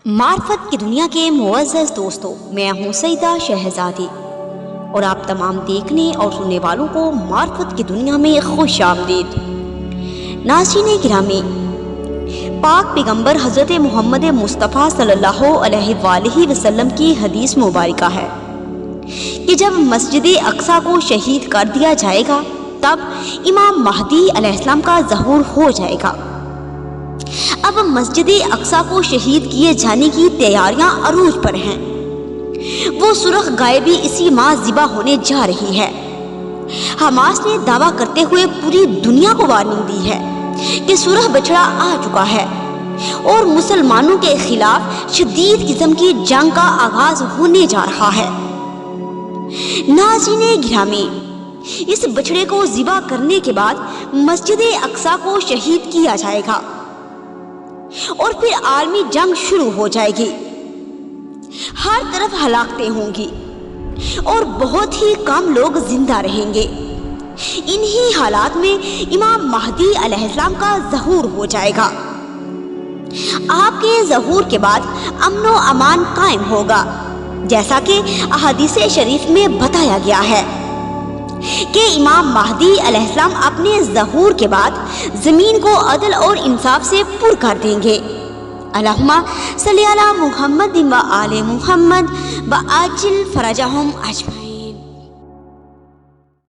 معرفت کی دنیا کے معزز دوستوں، میں ہوں سیدہ شہزادی اور آپ تمام دیکھنے اور سننے والوں کو معرفت کی دنیا میں خوش آمدید۔ ناظرین گرامی، پاک پیغمبر حضرت محمد مصطفیٰ صلی اللہ علیہ وآلہ وسلم کی حدیث مبارکہ ہے کہ جب مسجد اقصیٰ کو شہید کر دیا جائے گا تب امام مہدی علیہ السلام کا ظہور ہو جائے گا۔ اب مسجد اقصیٰ کو شہید کیے جانے کی تیاریاں عروج پر ہیں۔ وہ سرخ گائے بھی اسی ماہ ذبح ہونے جا رہی ہے۔ حماس نے دعویٰ کرتے ہوئے پوری دنیا کو وارننگ دی ہے کہ سرخ بچڑا آ چکا ہے اور مسلمانوں کے خلاف شدید قسم کی جنگ کا آغاز ہونے جا رہا ہے۔ ناظرین گرامی، اس بچڑے کو ذبح کرنے کے بعد مسجد اقصیٰ کو شہید کیا جائے گا اور پھر عالمی جنگ شروع ہو جائے گی۔ ہر طرف ہلاکتیں ہوں گی اور بہت ہی کم لوگ زندہ رہیں گے۔ انہی حالات میں امام مہدی علیہ السلام کا ظہور ہو جائے گا۔ آپ کے ظہور کے بعد امن و امان قائم ہوگا، جیسا کہ احادیث شریف میں بتایا گیا ہے کہ امام مہدی علیہ السلام اپنے ظہور کے بعد زمین کو عدل اور انصاف سے پر کر دیں گے۔ اللہم صلی علی محمد و آل محمد وعجل فرجہم اجمعین۔